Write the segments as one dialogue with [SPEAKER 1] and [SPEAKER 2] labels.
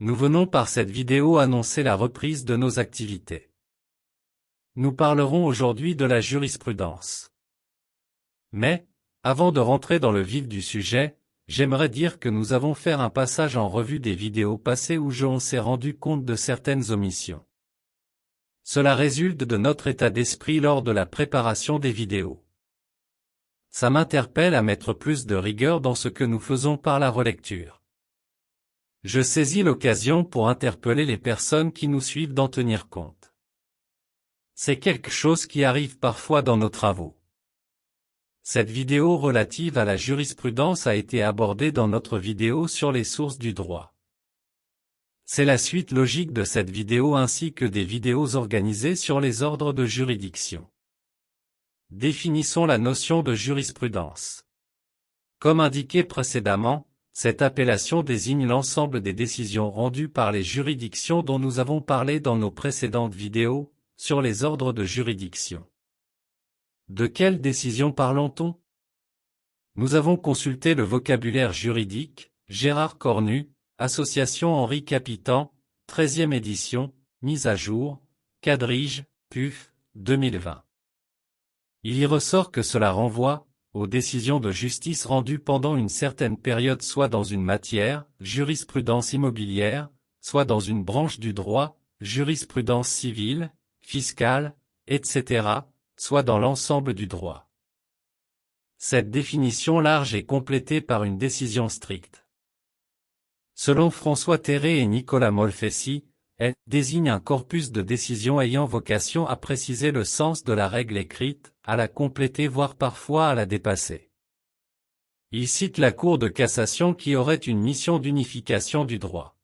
[SPEAKER 1] Nous venons par cette vidéo annoncer la reprise de nos activités. Nous parlerons aujourd'hui de la jurisprudence. Mais, avant de rentrer dans le vif du sujet, j'aimerais dire que nous avons fait un passage en revue des vidéos passées où on s'est rendu compte de certaines omissions. Cela résulte de notre état d'esprit lors de la préparation des vidéos. Ça m'interpelle à mettre plus de rigueur dans ce que nous faisons par la relecture. Je saisis l'occasion pour interpeller les personnes qui nous suivent d'en tenir compte. C'est quelque chose qui arrive parfois dans nos travaux. Cette vidéo relative à la jurisprudence a été abordée dans notre vidéo sur les sources du droit. C'est la suite logique de cette vidéo ainsi que des vidéos organisées sur les ordres de juridiction. Définissons la notion de jurisprudence. Comme indiqué précédemment, cette appellation désigne l'ensemble des décisions rendues par les juridictions dont nous avons parlé dans nos précédentes vidéos, sur les ordres de juridiction. De quelles décisions parlons-on? Nous avons consulté le vocabulaire juridique, Gérard Cornu, Association Henri Capitan, 13e édition, mise à jour, Quadrige, PUF, 2020. Il y ressort que cela renvoie aux décisions de justice rendues pendant une certaine période soit dans une matière, jurisprudence immobilière, soit dans une branche du droit, jurisprudence civile, fiscale, etc., soit dans l'ensemble du droit. Cette définition large est complétée par une décision stricte. Selon François Terré et Nicolas Molfessi, elle désigne un corpus de décisions ayant vocation à préciser le sens de la règle écrite, à la compléter voire parfois à la dépasser. Il cite la Cour de cassation qui aurait une mission d'unification du droit.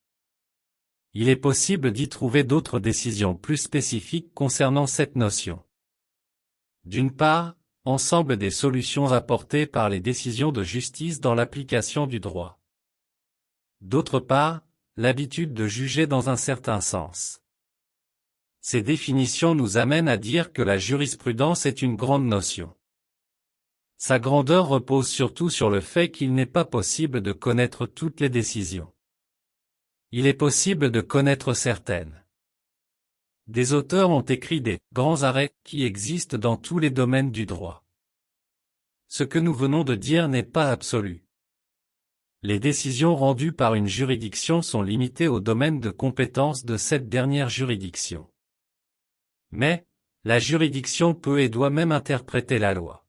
[SPEAKER 1] Il est possible d'y trouver d'autres décisions plus spécifiques concernant cette notion. D'une part, ensemble des solutions apportées par les décisions de justice dans l'application du droit. D'autre part, l'habitude de juger dans un certain sens. Ces définitions nous amènent à dire que la jurisprudence est une grande notion. Sa grandeur repose surtout sur le fait qu'il n'est pas possible de connaître toutes les décisions. Il est possible de connaître certaines. Des auteurs ont écrit des grands arrêts qui existent dans tous les domaines du droit. Ce que nous venons de dire n'est pas absolu. Les décisions rendues par une juridiction sont limitées au domaine de compétence de cette dernière juridiction. Mais, la juridiction peut et doit même interpréter la loi.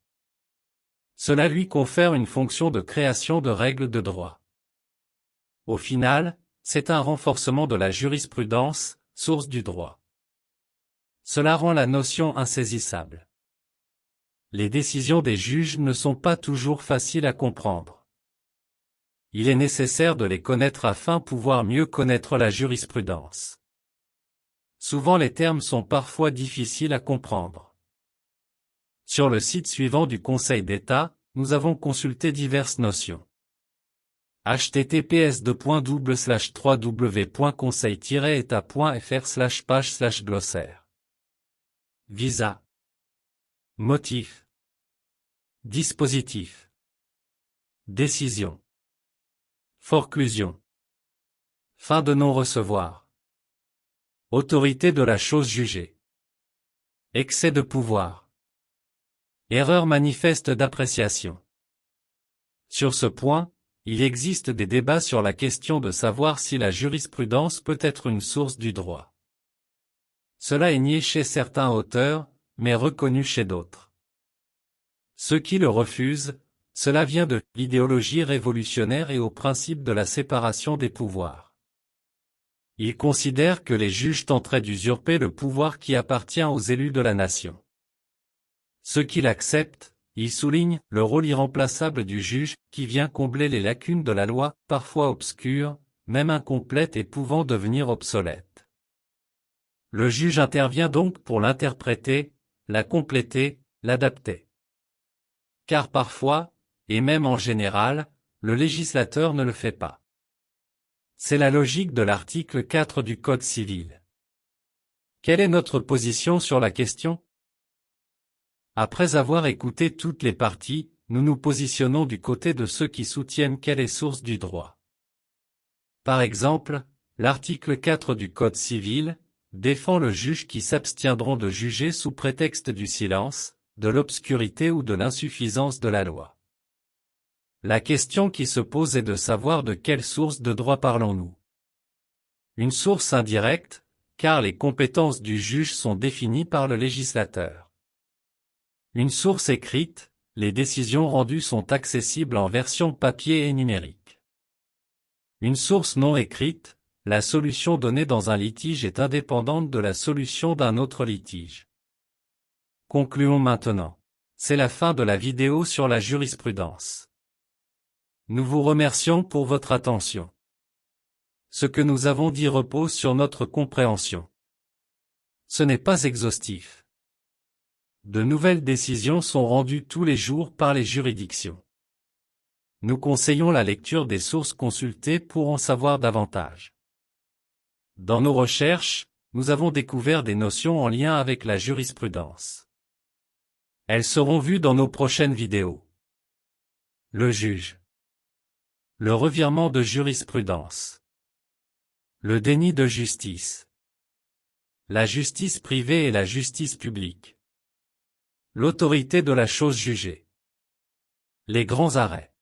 [SPEAKER 1] Cela lui confère une fonction de création de règles de droit. Au final, c'est un renforcement de la jurisprudence, source du droit. Cela rend la notion insaisissable. Les décisions des juges ne sont pas toujours faciles à comprendre. Il est nécessaire de les connaître afin de pouvoir mieux connaître la jurisprudence. Souvent les termes sont parfois difficiles à comprendre. Sur le site suivant du Conseil d'État, nous avons consulté diverses notions. https://www.conseil-état.fr/page/glossaire. Visa. Motif. Dispositif. Décision. Forclusion. Fin de non-recevoir. Autorité de la chose jugée. Excès de pouvoir. Erreur manifeste d'appréciation. Sur ce point, il existe des débats sur la question de savoir si la jurisprudence peut être une source du droit. Cela est nié chez certains auteurs, mais reconnu chez d'autres. Ceux qui le refusent, cela vient de l'idéologie révolutionnaire et au principe de la séparation des pouvoirs. Ils considèrent que les juges tenteraient d'usurper le pouvoir qui appartient aux élus de la nation. Ceux qui l'acceptent, ils soulignent le rôle irremplaçable du juge, qui vient combler les lacunes de la loi, parfois obscures, même incomplètes et pouvant devenir obsolètes. Le juge intervient donc pour l'interpréter, la compléter, l'adapter. Car parfois, et même en général, le législateur ne le fait pas. C'est la logique de l'article 4 du Code civil. Quelle est notre position sur la question? Après avoir écouté toutes les parties, nous nous positionnons du côté de ceux qui soutiennent qu'elle est source du droit. Par exemple, L'article 4 du Code civil défend le juge qui s'abstiendront de juger sous prétexte du silence, de l'obscurité ou de l'insuffisance de la loi. La question qui se pose est de savoir de quelle source de droit parlons-nous. Une source indirecte, car les compétences du juge sont définies par le législateur. Une source écrite, les décisions rendues sont accessibles en version papier et numérique. Une source non écrite, la solution donnée dans un litige est indépendante de la solution d'un autre litige. Concluons maintenant. C'est la fin de la vidéo sur la jurisprudence. Nous vous remercions pour votre attention. Ce que nous avons dit repose sur notre compréhension. Ce n'est pas exhaustif. De nouvelles décisions sont rendues tous les jours par les juridictions. Nous conseillons la lecture des sources consultées pour en savoir davantage. Dans nos recherches, nous avons découvert des notions en lien avec la jurisprudence. Elles seront vues dans nos prochaines vidéos. Le juge. Le revirement de jurisprudence. Le déni de justice. La justice privée et la justice publique. L'autorité de la chose jugée. Les grands arrêts.